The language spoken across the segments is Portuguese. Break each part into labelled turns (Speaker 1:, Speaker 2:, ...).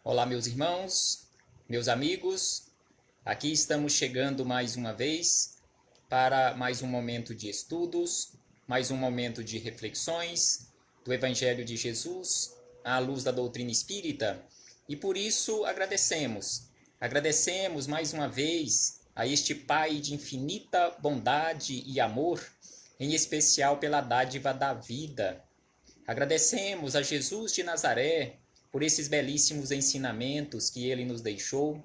Speaker 1: Olá, meus irmãos, meus amigos, aqui estamos chegando mais uma vez para mais um momento de estudos, mais um momento de reflexões do Evangelho de Jesus à luz da doutrina espírita e por isso agradecemos mais uma vez a este Pai de infinita bondade e amor, em especial pela dádiva da vida. Agradecemos a Jesus de Nazaré por esses belíssimos ensinamentos que ele nos deixou.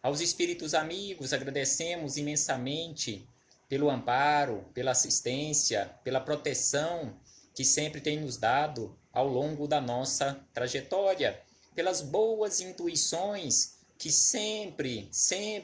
Speaker 1: Aos espíritos amigos, agradecemos imensamente pelo amparo, pela assistência, pela proteção que sempre tem nos dado ao longo da nossa trajetória, pelas boas intuições que sempre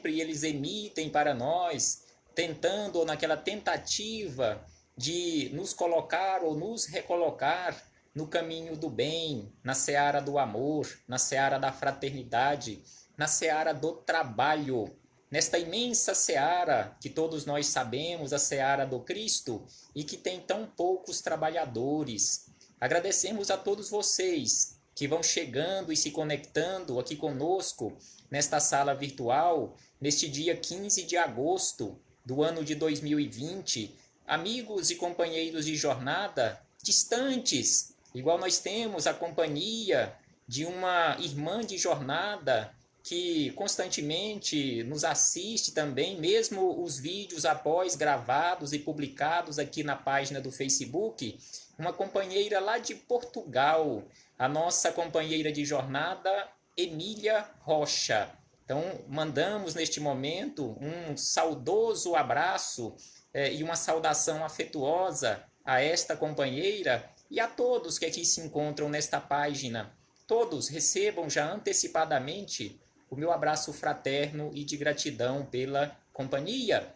Speaker 1: eles emitem para nós, tentando ou naquela tentativa de nos colocar ou nos recolocar no caminho do bem, na seara do amor, na seara da fraternidade, na seara do trabalho, nesta imensa seara que todos nós sabemos, a seara do Cristo, e que tem tão poucos trabalhadores. Agradecemos a todos vocês que vão chegando e se conectando aqui conosco nesta sala virtual, neste dia 15 de agosto do ano de 2020, amigos e companheiros de jornada distantes, igual nós temos a companhia de uma irmã de jornada que constantemente nos assiste também, mesmo os vídeos após gravados e publicados aqui na página do Facebook, uma companheira lá de Portugal, a nossa companheira de jornada, Emília Rocha. Então, mandamos neste momento um saudoso abraço e uma saudação afetuosa a esta companheira e a todos que aqui se encontram nesta página. Todos recebam já antecipadamente o meu abraço fraterno e de gratidão pela companhia.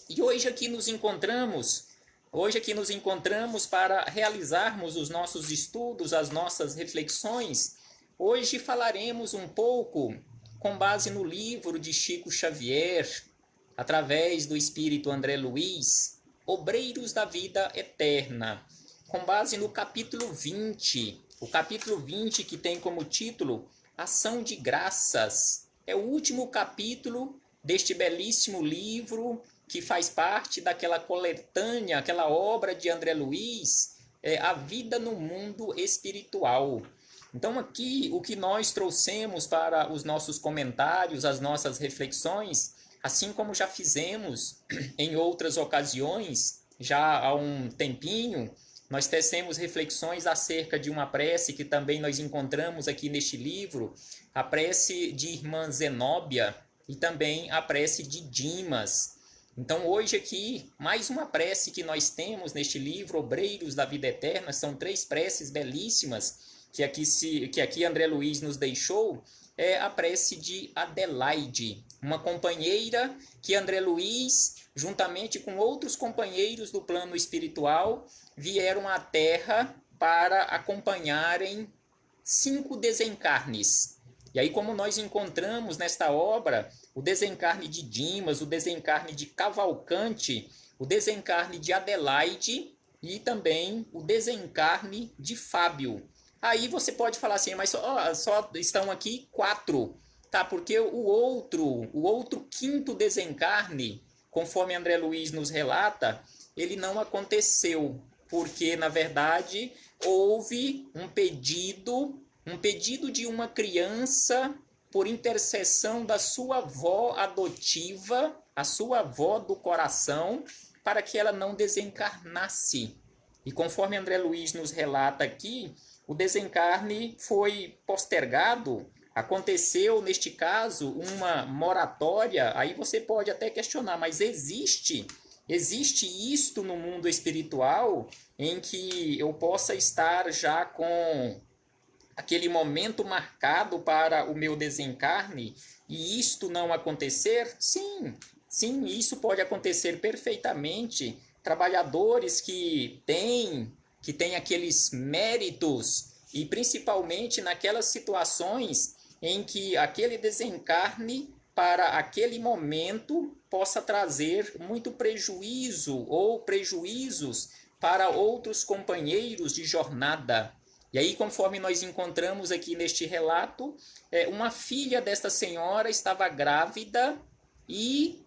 Speaker 1: E hoje aqui nos encontramos para realizarmos os nossos estudos, as nossas reflexões. Hoje falaremos um pouco com base no livro de Chico Xavier, através do espírito André Luiz, Obreiros da Vida Eterna, com base no capítulo 20. O capítulo 20 que tem como título Ação de Graças. É o último capítulo deste belíssimo livro que faz parte daquela coletânea, aquela obra de André Luiz, A Vida no Mundo Espiritual. Então aqui o que nós trouxemos para os nossos comentários, as nossas reflexões, assim como já fizemos em outras ocasiões, já há um tempinho, nós tecemos reflexões acerca de uma prece que também nós encontramos aqui neste livro, a prece de irmã Zenóbia e também a prece de Dimas. Então hoje aqui, mais uma prece que nós temos neste livro, Obreiros da Vida Eterna, são 3 preces belíssimas que aqui André Luiz nos deixou, é a prece de Adelaide, uma companheira que André Luiz, juntamente com outros companheiros do plano espiritual, vieram à Terra para acompanharem 5 desencarnes. E aí, como nós encontramos nesta obra o desencarne de Dimas, o desencarne de Cavalcante, o desencarne de Adelaide e também o desencarne de Fábio. Aí você pode falar assim, mas só estão aqui 4, tá? Porque o outro 5º desencarne, conforme André Luiz nos relata, ele não aconteceu, porque na verdade houve um pedido de uma criança por intercessão da sua avó adotiva, a sua avó do coração, para que ela não desencarnasse. E conforme André Luiz nos relata aqui, o desencarne foi postergado, aconteceu neste caso uma moratória. Aí você pode até questionar, mas existe isto no mundo espiritual em que eu possa estar já com aquele momento marcado para o meu desencarne e isto não acontecer? Sim, isso pode acontecer perfeitamente. Trabalhadores que têm aqueles méritos e principalmente naquelas situações em que aquele desencarne para aquele momento possa trazer muito prejuízo ou prejuízos para outros companheiros de jornada. E aí, conforme nós encontramos aqui neste relato, uma filha desta senhora estava grávida e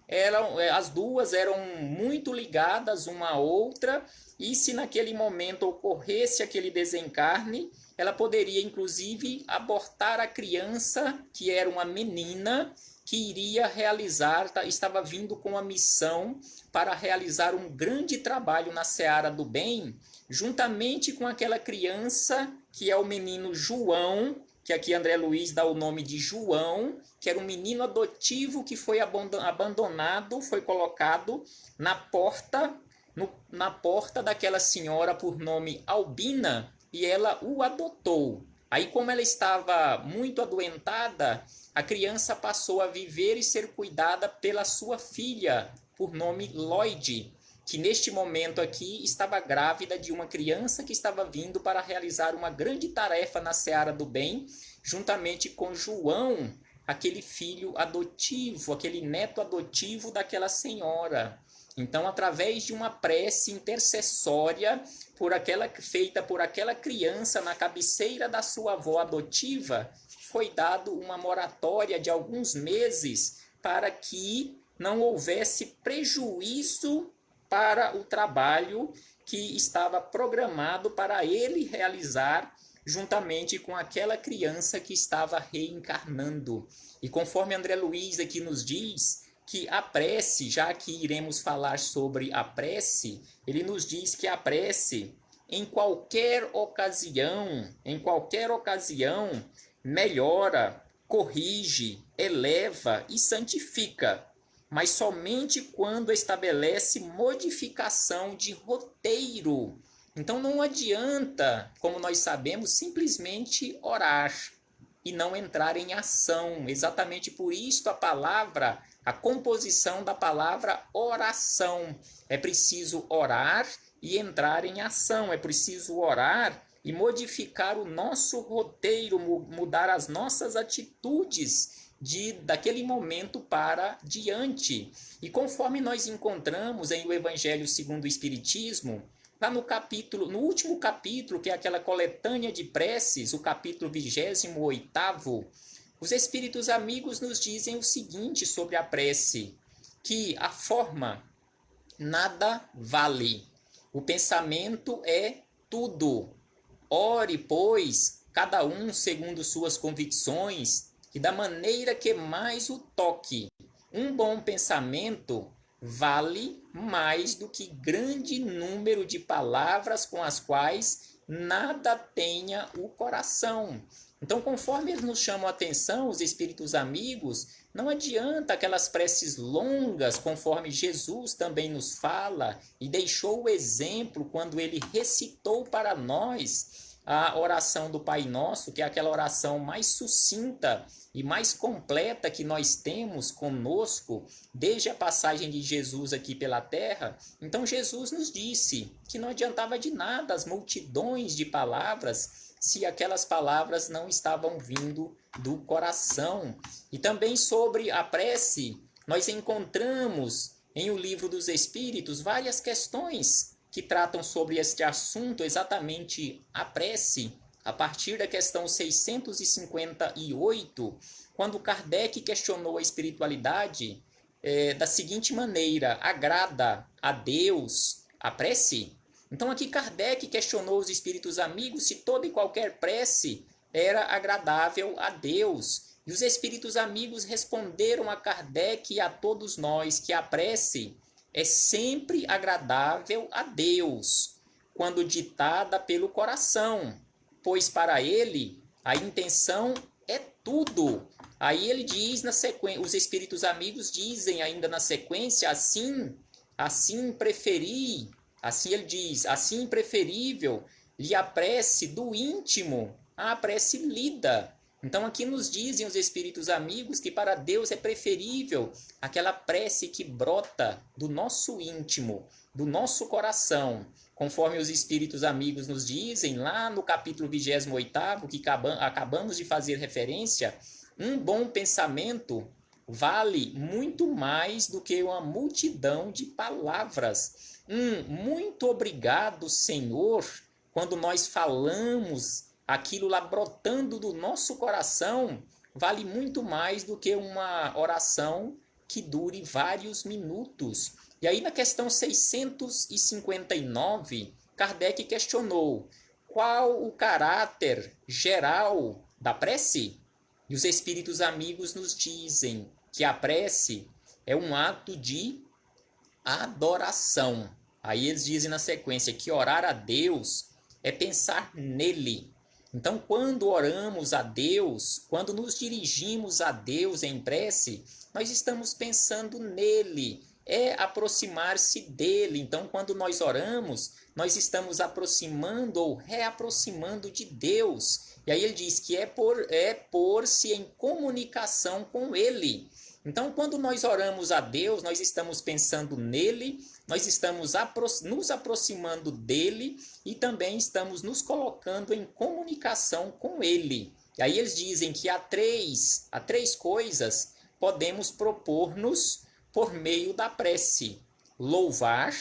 Speaker 1: as duas eram muito ligadas uma à outra, e se naquele momento ocorresse aquele desencarne, ela poderia inclusive abortar a criança, que era uma menina, que iria realizar, estava vindo com a missão para realizar um grande trabalho na seara do bem, juntamente com aquela criança que é o menino João, que aqui André Luiz dá o nome de João, que era um menino adotivo que foi abandonado, foi colocado na porta, na porta daquela senhora por nome Albina, e ela o adotou. Aí, como ela estava muito adoentada, a criança passou a viver e ser cuidada pela sua filha, por nome Lloyd, que neste momento aqui estava grávida de uma criança que estava vindo para realizar uma grande tarefa na seara do bem, juntamente com João, aquele filho adotivo, aquele neto adotivo daquela senhora. Então, através de uma prece intercessória feita por aquela criança na cabeceira da sua avó adotiva, foi dado uma moratória de alguns meses para que não houvesse prejuízo para o trabalho que estava programado para ele realizar juntamente com aquela criança que estava reencarnando. E conforme André Luiz aqui nos diz, que a prece, já que iremos falar sobre a prece, ele nos diz que a prece, em qualquer ocasião, melhora, corrige, eleva e santifica, mas somente quando estabelece modificação de roteiro. Então não adianta, como nós sabemos, simplesmente orar e não entrar em ação. Exatamente por isso a composição da palavra oração. É preciso orar e entrar em ação. É preciso orar e modificar o nosso roteiro, mudar as nossas atitudes daquele momento para diante. E conforme nós encontramos em o Evangelho segundo o Espiritismo, lá no último capítulo, que é aquela coletânea de preces, o capítulo 28º, os Espíritos amigos nos dizem o seguinte sobre a prece, que a forma nada vale, o pensamento é tudo. Ore, pois, cada um segundo suas convicções e da maneira que mais o toque. Um bom pensamento vale mais do que grande número de palavras com as quais nada tenha o coração. Então, conforme eles nos chamam a atenção, os espíritos amigos, não adianta aquelas preces longas, conforme Jesus também nos fala e deixou o exemplo quando ele recitou para nós a oração do Pai Nosso, que é aquela oração mais sucinta e mais completa que nós temos conosco desde a passagem de Jesus aqui pela terra. Então Jesus nos disse que não adiantava de nada as multidões de palavras se aquelas palavras não estavam vindo do coração. E também sobre a prece, nós encontramos em O Livro dos Espíritos várias questões que tratam sobre este assunto, exatamente a prece, a partir da questão 658, quando Kardec questionou a espiritualidade da seguinte maneira: agrada a Deus a prece? Então aqui Kardec questionou os espíritos amigos se toda e qualquer prece era agradável a Deus. E os espíritos amigos responderam a Kardec e a todos nós que a prece é sempre agradável a Deus, quando ditada pelo coração, pois para ele a intenção é tudo. Aí ele diz na sequência, os espíritos amigos dizem ainda na sequência, assim ele diz, assim preferível lhe a prece do íntimo à prece lida. Então aqui nos dizem os espíritos amigos que para Deus é preferível aquela prece que brota do nosso íntimo, do nosso coração. Conforme os espíritos amigos nos dizem lá no capítulo 28º, que acabamos de fazer referência, um bom pensamento vale muito mais do que uma multidão de palavras. Muito obrigado, Senhor, quando nós falamos aquilo lá brotando do nosso coração, vale muito mais do que uma oração que dure vários minutos. E aí na questão 659, Kardec questionou: qual o caráter geral da prece? E os espíritos amigos nos dizem que a prece é um ato de adoração. Aí eles dizem na sequência que orar a Deus é pensar nele. Então, quando oramos a Deus, quando nos dirigimos a Deus em prece, nós estamos pensando nele, é aproximar-se dele. Então, quando nós oramos, nós estamos aproximando ou reaproximando de Deus. E aí ele diz que é pôr-se em comunicação com ele. Então, quando nós oramos a Deus, nós estamos pensando nele, nós estamos nos aproximando dele e também estamos nos colocando em comunicação com ele. E aí eles dizem que há três coisas podemos propor-nos por meio da prece: louvar,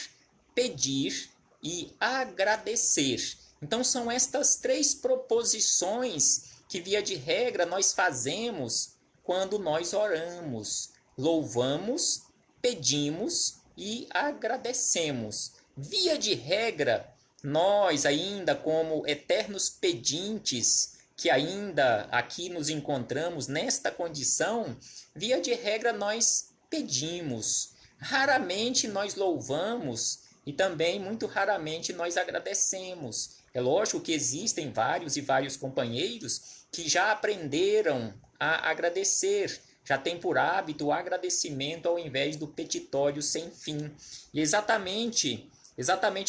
Speaker 1: pedir e agradecer. Então, são estas três proposições que, via de regra, nós fazemos quando nós oramos: louvamos, pedimos e agradecemos. Via de regra, nós ainda como eternos pedintes, que ainda aqui nos encontramos nesta condição, via de regra nós pedimos. Raramente nós louvamos e também muito raramente nós agradecemos. É lógico que existem vários e vários companheiros que já aprenderam a agradecer, já tem por hábito o agradecimento ao invés do petitório sem fim. E exatamente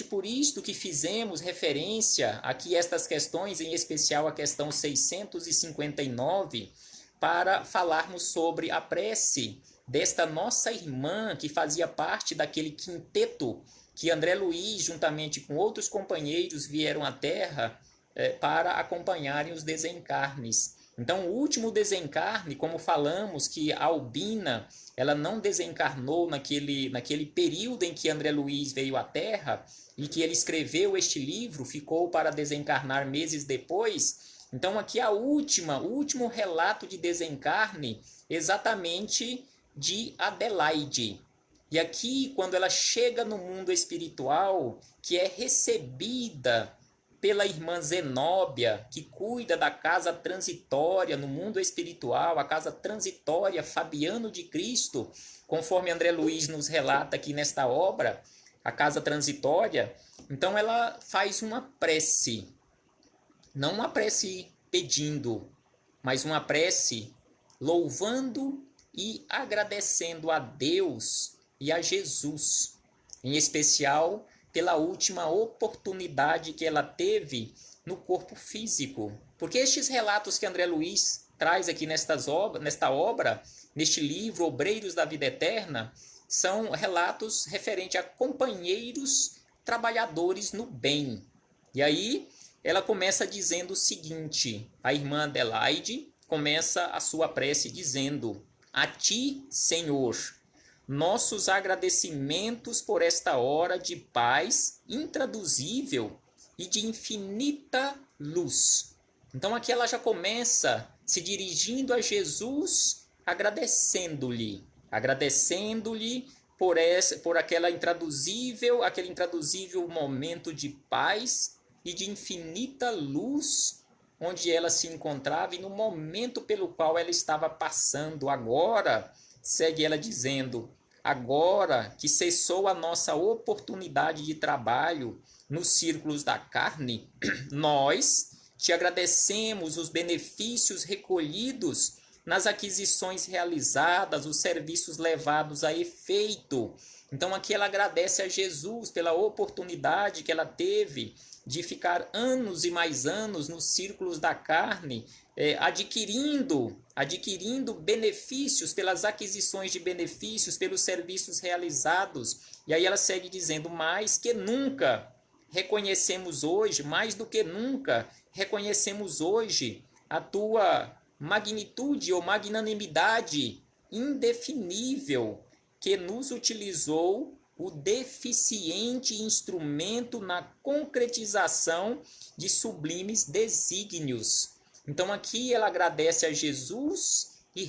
Speaker 1: por isto que fizemos referência aqui a estas questões, em especial a questão 659, para falarmos sobre a prece desta nossa irmã que fazia parte daquele quinteto que André Luiz, juntamente com outros companheiros, vieram à Terra para acompanharem os desencarnes. Então, o último desencarne, como falamos que a Albina, ela não desencarnou naquele período em que André Luiz veio à Terra e que ele escreveu este livro, ficou para desencarnar meses depois. Então, aqui o último relato de desencarne, exatamente de Adelaide. E aqui, quando ela chega no mundo espiritual, que é recebida pela irmã Zenóbia, que cuida da casa transitória no mundo espiritual, a casa transitória Fabiano de Cristo, conforme André Luiz nos relata aqui nesta obra, a casa transitória. Então ela faz uma prece, não uma prece pedindo, mas uma prece louvando e agradecendo a Deus e a Jesus, em especial pela última oportunidade que ela teve no corpo físico. Porque estes relatos que André Luiz traz aqui nesta obra, neste livro Obreiros da Vida Eterna, são relatos referentes a companheiros trabalhadores no bem. E aí ela começa dizendo o seguinte: a irmã Adelaide começa a sua prece dizendo: a ti, Senhor, nossos agradecimentos por esta hora de paz intraduzível e de infinita luz. Então aqui ela já começa se dirigindo a Jesus, agradecendo-lhe por aquele intraduzível momento de paz e de infinita luz onde ela se encontrava e no momento pelo qual ela estava passando agora. Segue ela dizendo: agora que cessou a nossa oportunidade de trabalho nos círculos da carne, nós te agradecemos os benefícios recolhidos nas aquisições realizadas, os serviços levados a efeito. Então aqui ela agradece a Jesus pela oportunidade que ela teve de ficar anos e mais anos nos círculos da carne, adquirindo benefícios, pelas aquisições de benefícios, pelos serviços realizados. E aí ela segue dizendo: mais que nunca reconhecemos hoje, mais do que nunca reconhecemos hoje a tua magnitude ou magnanimidade indefinível que nos utilizou o deficiente instrumento na concretização de sublimes desígnios. Então aqui ela agradece a Jesus e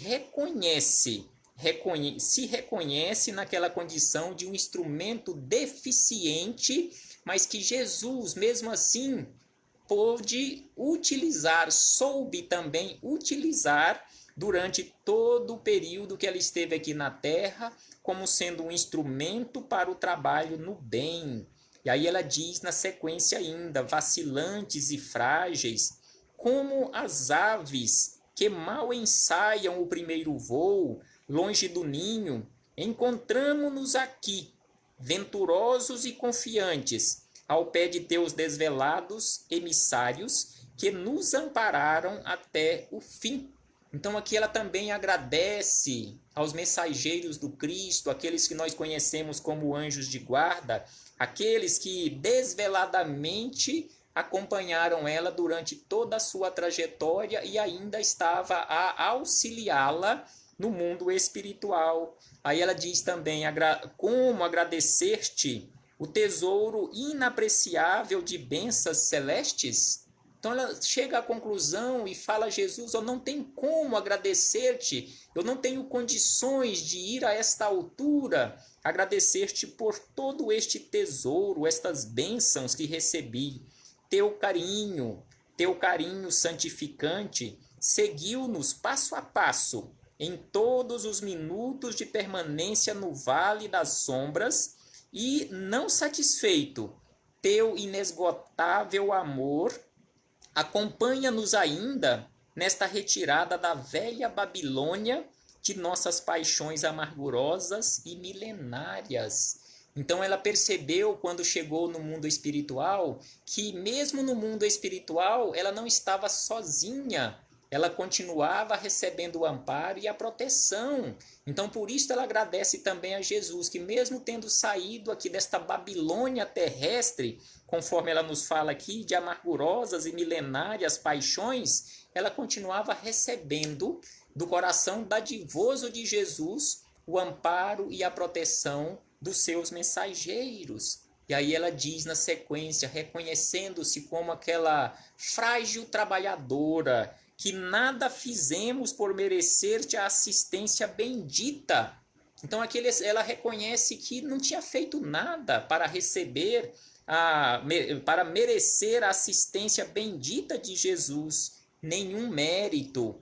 Speaker 1: se reconhece naquela condição de um instrumento deficiente, mas que Jesus, mesmo assim, pôde utilizar, soube também utilizar durante todo o período que ela esteve aqui na Terra, como sendo um instrumento para o trabalho no bem. E aí ela diz na sequência ainda, vacilantes e frágeis, como as aves que mal ensaiam o primeiro voo, longe do ninho, encontramo-nos aqui, venturosos e confiantes, ao pé de teus desvelados emissários, que nos ampararam até o fim. Então aqui ela também agradece aos mensageiros do Cristo, aqueles que nós conhecemos como anjos de guarda, aqueles que desveladamente acompanharam ela durante toda a sua trajetória e ainda estava a auxiliá-la no mundo espiritual. Aí ela diz também, como agradecer-te o tesouro inapreciável de bênçãos celestes? Então ela chega à conclusão e fala a Jesus, eu não tenho como agradecer-te, eu não tenho condições de ir a esta altura, agradecer-te por todo este tesouro, estas bênçãos que recebi. Teu carinho santificante, seguiu-nos passo a passo, em todos os minutos de permanência no vale das sombras, e, não satisfeito, teu inesgotável amor acompanha-nos ainda nesta retirada da velha Babilônia de nossas paixões amargurosas e milenárias. Então ela percebeu quando chegou no mundo espiritual que mesmo no mundo espiritual ela não estava sozinha, ela continuava recebendo o amparo e a proteção. Então por isso ela agradece também a Jesus, que mesmo tendo saído aqui desta Babilônia terrestre, conforme ela nos fala aqui, de amargurosas e milenárias paixões, ela continuava recebendo do coração dadivoso de Jesus o amparo e a proteção dos seus mensageiros. E aí ela diz na sequência, reconhecendo-se como aquela frágil trabalhadora, que nada fizemos por merecer-te a assistência bendita. Então ela reconhece que não tinha feito nada para receber, para merecer a assistência bendita de Jesus. Nenhum mérito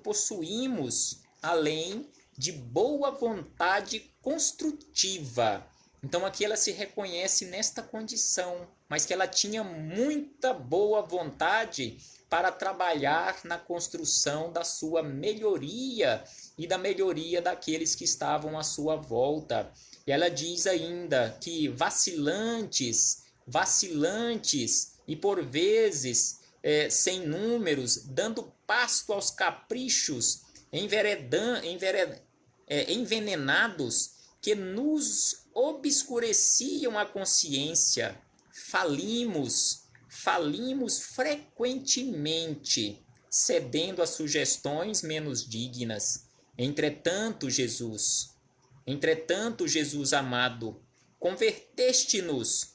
Speaker 1: possuímos, além de boa vontade construtiva. Então aqui ela se reconhece nesta condição, mas que ela tinha muita boa vontade para trabalhar na construção da sua melhoria e da melhoria daqueles que estavam à sua volta. E ela diz ainda que vacilantes e por vezes sem números, dando pasto aos caprichos envenenados que nos obscureciam a consciência, falimos frequentemente, cedendo a sugestões menos dignas. Entretanto, Jesus amado, converteste-nos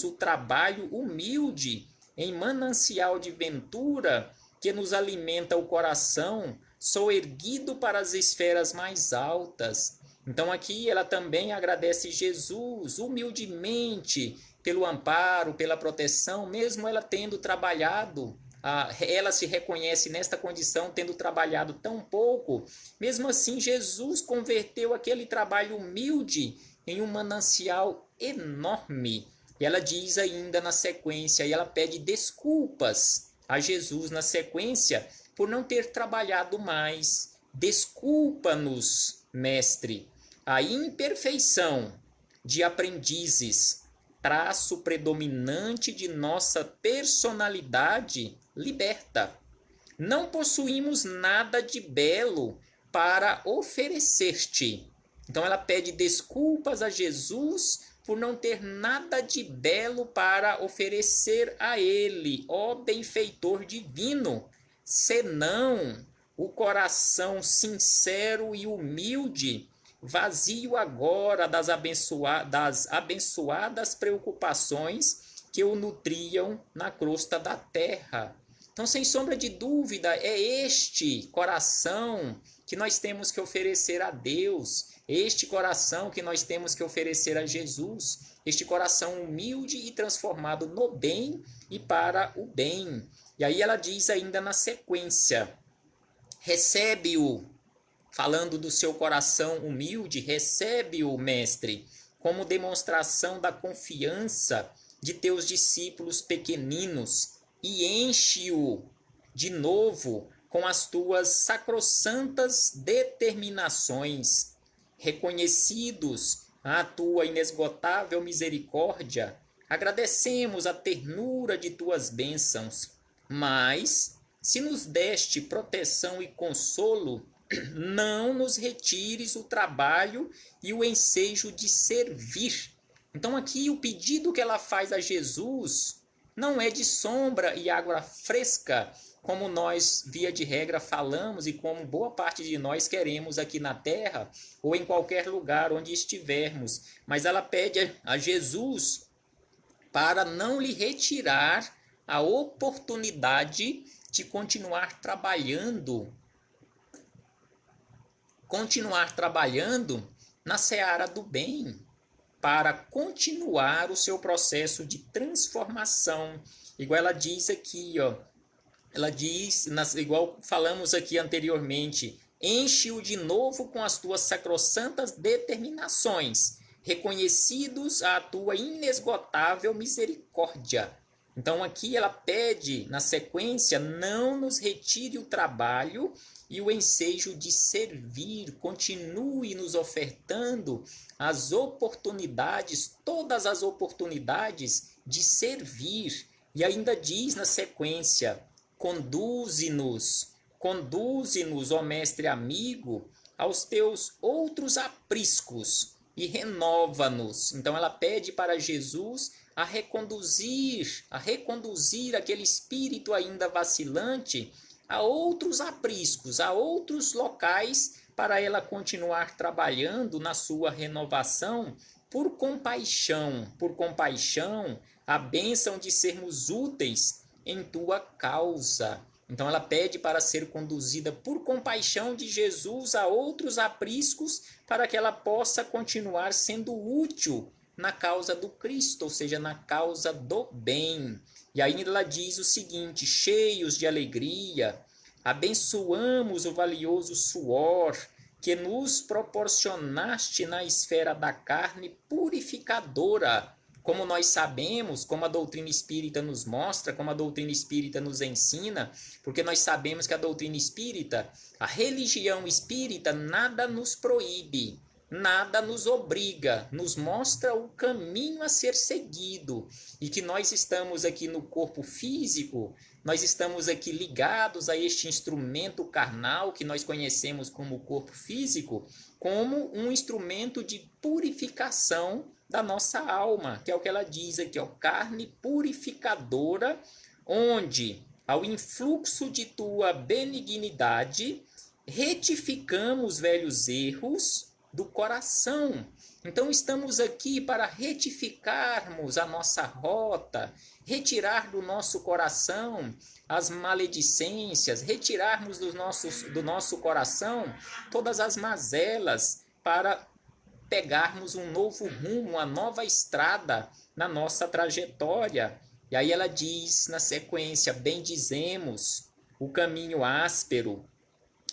Speaker 1: o trabalho humilde em manancial de ventura que nos alimenta o coração, soerguido para as esferas mais altas. Então aqui ela também agradece Jesus humildemente pelo amparo, pela proteção, mesmo ela tendo trabalhado, ela se reconhece nesta condição, tendo trabalhado tão pouco. Mesmo assim, Jesus converteu aquele trabalho humilde em um manancial enorme. E ela diz ainda na sequência, e ela pede desculpas a Jesus na sequência por não ter trabalhado mais. Desculpa-nos, mestre. A imperfeição de aprendizes, traço predominante de nossa personalidade, liberta. Não possuímos nada de belo para oferecer-te. Então ela pede desculpas a Jesus por não ter nada de belo para oferecer a ele, ó benfeitor divino, senão o coração sincero e humilde vazio agora das abençoadas preocupações que o nutriam na crosta da terra. Então, sem sombra de dúvida, é este coração que nós temos que oferecer a Deus, este coração que nós temos que oferecer a Jesus, este coração humilde e transformado no bem e para o bem. E aí ela diz ainda na sequência, recebe-o, falando do seu coração humilde, recebe-o, mestre, como demonstração da confiança de teus discípulos pequeninos e enche-o de novo com as tuas sacrossantas determinações, reconhecidos a tua inesgotável misericórdia, agradecemos a ternura de tuas bênçãos, mas, se nos deste proteção e consolo, não nos retires o trabalho e o ensejo de servir. Então aqui o pedido que ela faz a Jesus não é de sombra e água fresca, como nós, via de regra, falamos e como boa parte de nós queremos aqui na Terra ou em qualquer lugar onde estivermos. Mas ela pede a Jesus para não lhe retirar a oportunidade de continuar trabalhando na seara do bem, para continuar o seu processo de transformação. Igual ela diz aqui, ela diz, igual falamos aqui anteriormente, enche-o de novo com as tuas sacrossantas determinações, reconhecidos a tua inesgotável misericórdia. Então aqui ela pede, na sequência, não nos retire o trabalho e o ensejo de servir, continue nos ofertando as oportunidades, todas as oportunidades de servir. E ainda diz na sequência, conduze-nos, ó mestre amigo, aos teus outros apriscos e renova-nos. Então ela pede para Jesus a reconduzir aquele espírito ainda vacilante a outros apriscos, a outros locais, para ela continuar trabalhando na sua renovação por compaixão, a bênção de sermos úteis em tua causa. Então ela pede para ser conduzida por compaixão de Jesus a outros apriscos, para que ela possa continuar sendo útil na causa do Cristo, ou seja, na causa do bem. E ainda ela diz o seguinte, cheios de alegria, abençoamos o valioso suor que nos proporcionaste na esfera da carne purificadora. Como nós sabemos, como a doutrina espírita nos mostra, como a doutrina espírita nos ensina, porque nós sabemos que a doutrina espírita, a religião espírita, nada nos proíbe, nada nos obriga, nos mostra o caminho a ser seguido, e que nós estamos aqui no corpo físico, nós estamos aqui ligados a este instrumento carnal que nós conhecemos como corpo físico, como um instrumento de purificação da nossa alma, que é o que ela diz aqui, carne purificadora, onde, ao influxo de tua benignidade, retificamos velhos erros do coração. Então estamos aqui para retificarmos a nossa rota, retirar do nosso coração as maledicências, retirarmos do nosso coração todas as mazelas, para pegarmos um novo rumo, uma nova estrada na nossa trajetória. E aí ela diz na sequência, bendizemos o caminho áspero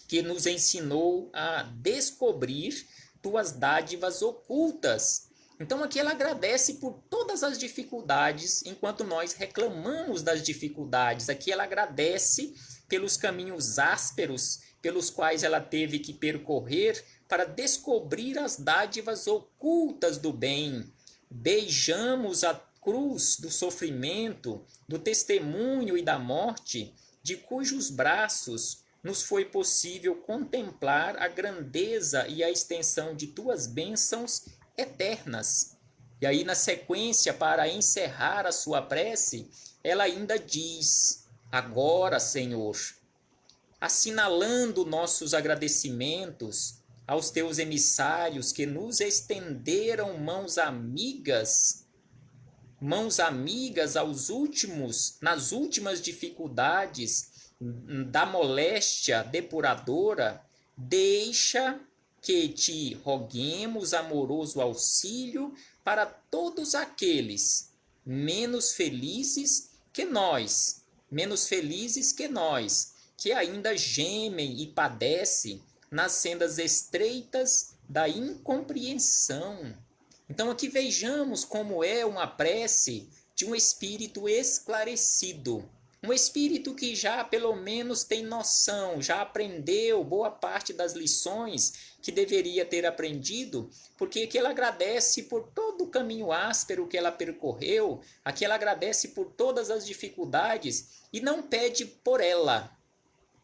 Speaker 1: que nos ensinou a descobrir tuas dádivas ocultas. Então aqui ela agradece por todas as dificuldades, enquanto nós reclamamos das dificuldades. Aqui ela agradece pelos caminhos ásperos pelos quais ela teve que percorrer para descobrir as dádivas ocultas do bem. Beijamos a cruz do sofrimento, do testemunho e da morte, de cujos braços nos foi possível contemplar a grandeza e a extensão de tuas bênçãos eternas. E aí, na sequência, para encerrar a sua prece, ela ainda diz, agora, Senhor, assinalando nossos agradecimentos aos teus emissários que nos estenderam mãos amigas aos últimos, nas últimas dificuldades da moléstia depuradora, deixa que te roguemos amoroso auxílio para todos aqueles menos felizes que nós, que ainda gemem e padecem nas sendas estreitas da incompreensão. Então aqui vejamos como é uma prece de um espírito esclarecido, um espírito que já pelo menos tem noção, já aprendeu boa parte das lições que deveria ter aprendido, porque aqui ela agradece por todo o caminho áspero que ela percorreu, aqui ela agradece por todas as dificuldades e não pede por ela.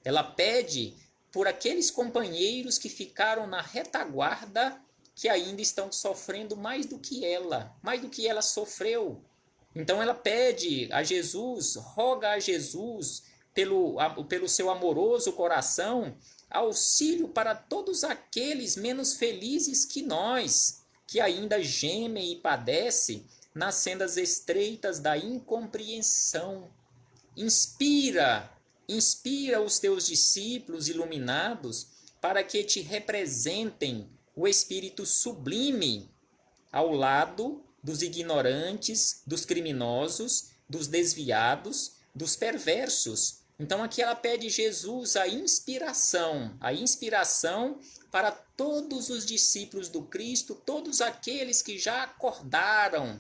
Speaker 1: Ela pede por aqueles companheiros que ficaram na retaguarda, que ainda estão sofrendo mais do que ela sofreu. Então ela pede a Jesus, roga a Jesus, pelo seu amoroso coração, auxílio para todos aqueles menos felizes que nós, que ainda gemem e padecem nas sendas estreitas da incompreensão. Inspira os teus discípulos iluminados para que te representem o Espírito sublime ao lado dos ignorantes, dos criminosos, dos desviados, dos perversos. Então aqui ela pede Jesus a inspiração para todos os discípulos do Cristo, todos aqueles que já acordaram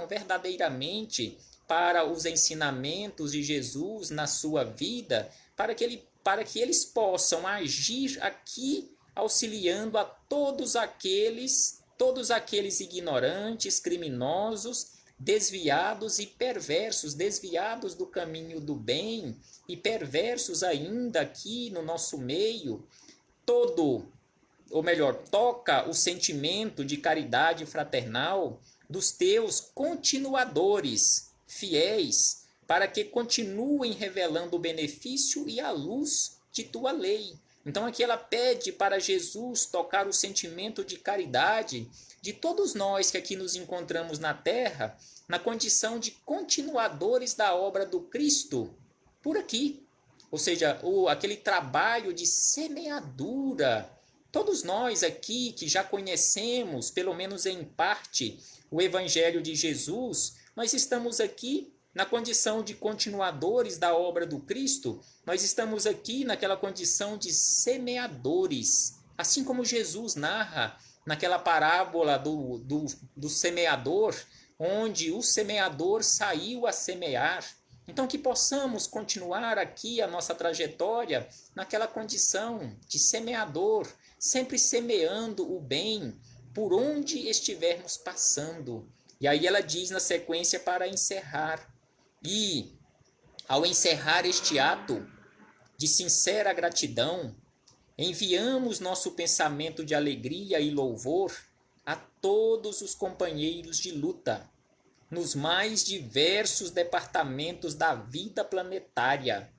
Speaker 1: verdadeiramente para os ensinamentos de Jesus na sua vida, para que eles possam agir aqui auxiliando a todos aqueles ignorantes, criminosos, desviados e perversos, desviados do caminho do bem e perversos ainda aqui no nosso meio. Toca o sentimento de caridade fraternal dos teus continuadores fiéis, para que continuem revelando o benefício e a luz de tua lei. Então aqui ela pede para Jesus tocar o sentimento de caridade de todos nós que aqui nos encontramos na terra, na condição de continuadores da obra do Cristo, por aqui. Ou seja, aquele trabalho de semeadura. Todos nós aqui que já conhecemos, pelo menos em parte, o Evangelho de Jesus, nós estamos aqui na condição de continuadores da obra do Cristo, nós estamos aqui naquela condição de semeadores. Assim como Jesus narra naquela parábola do semeador, onde o semeador saiu a semear. Então que possamos continuar aqui a nossa trajetória naquela condição de semeador, sempre semeando o bem por onde estivermos passando. E aí ela diz na sequência para encerrar: e, ao encerrar este ato de sincera gratidão, enviamos nosso pensamento de alegria e louvor a todos os companheiros de luta, nos mais diversos departamentos da vida planetária,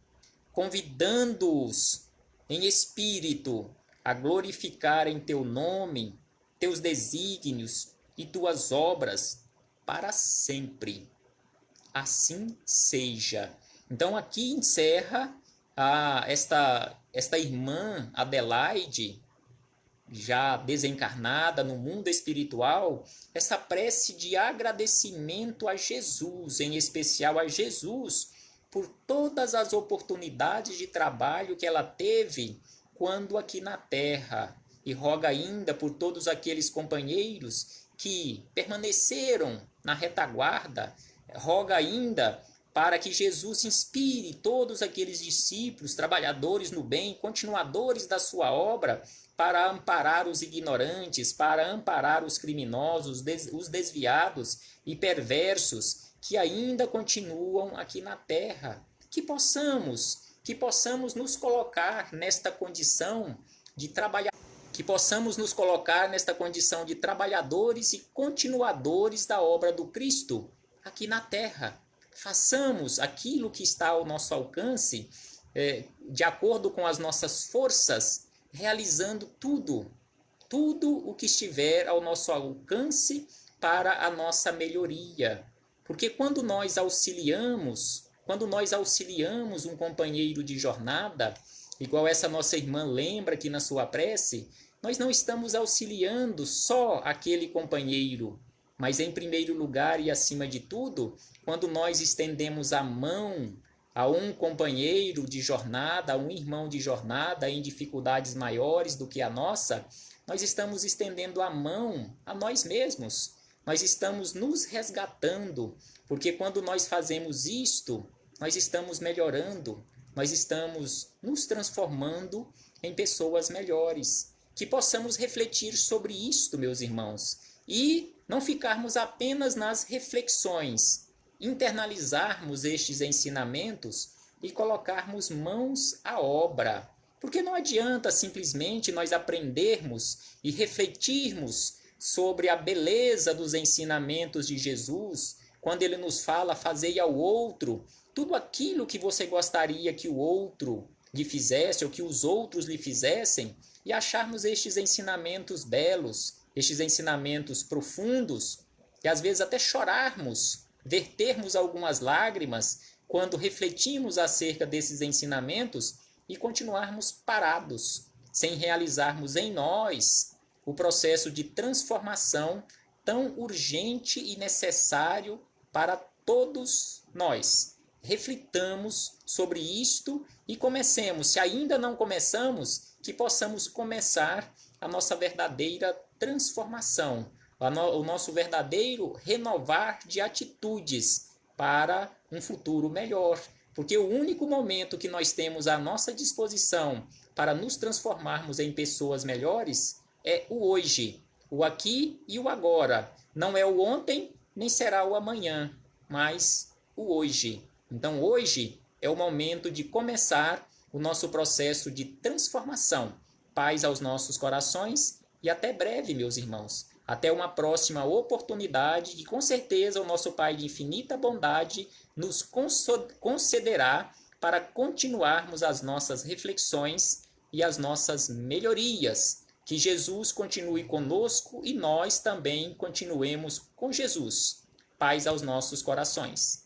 Speaker 1: convidando-os em espírito a glorificarem teu nome, teus desígnios e tuas obras para sempre. Assim seja. Então aqui encerra esta irmã Adelaide, já desencarnada no mundo espiritual, essa prece de agradecimento a Jesus, em especial a Jesus, por todas as oportunidades de trabalho que ela teve quando aqui na Terra, e roga ainda por todos aqueles companheiros que permaneceram na retaguarda, roga ainda para que Jesus inspire todos aqueles discípulos, trabalhadores no bem, continuadores da sua obra, para amparar os ignorantes, para amparar os criminosos, os desviados e perversos que ainda continuam aqui na terra. Que possamos nos colocar nesta condição de trabalhadores e continuadores da obra do Cristo aqui na terra. Façamos aquilo que está ao nosso alcance, de acordo com as nossas forças, realizando tudo o que estiver ao nosso alcance para a nossa melhoria. Porque quando nós auxiliamos um companheiro de jornada, igual essa nossa irmã lembra aqui na sua prece, nós não estamos auxiliando só aquele companheiro, mas em primeiro lugar e acima de tudo, quando nós estendemos a mão a um companheiro de jornada, a um irmão de jornada em dificuldades maiores do que a nossa, nós estamos estendendo a mão a nós mesmos. Nós estamos nos resgatando, porque quando nós fazemos isto, nós estamos melhorando, nós estamos nos transformando em pessoas melhores. Que possamos refletir sobre isto, meus irmãos, e não ficarmos apenas nas reflexões, internalizarmos estes ensinamentos e colocarmos mãos à obra. Porque não adianta simplesmente nós aprendermos e refletirmos sobre a beleza dos ensinamentos de Jesus, quando ele nos fala, fazei ao outro tudo aquilo que você gostaria que o outro lhe fizesse ou que os outros lhe fizessem, e acharmos estes ensinamentos belos, estes ensinamentos profundos, e às vezes até chorarmos, vertermos algumas lágrimas quando refletimos acerca desses ensinamentos e continuarmos parados, sem realizarmos em nós o processo de transformação tão urgente e necessário para todos nós. Reflitamos sobre isto e comecemos, se ainda não começamos, que possamos começar a nossa verdadeira transformação, o nosso verdadeiro renovar de atitudes para um futuro melhor. Porque o único momento que nós temos à nossa disposição para nos transformarmos em pessoas melhores é o hoje, o aqui e o agora. Não é o ontem, nem será o amanhã, mas o hoje. Então, hoje é o momento de começar o nosso processo de transformação. Paz aos nossos corações e até breve, meus irmãos. Até uma próxima oportunidade que, com certeza, o nosso Pai de infinita bondade nos concederá para continuarmos as nossas reflexões e as nossas melhorias. Que Jesus continue conosco e nós também continuemos com Jesus. Paz aos nossos corações.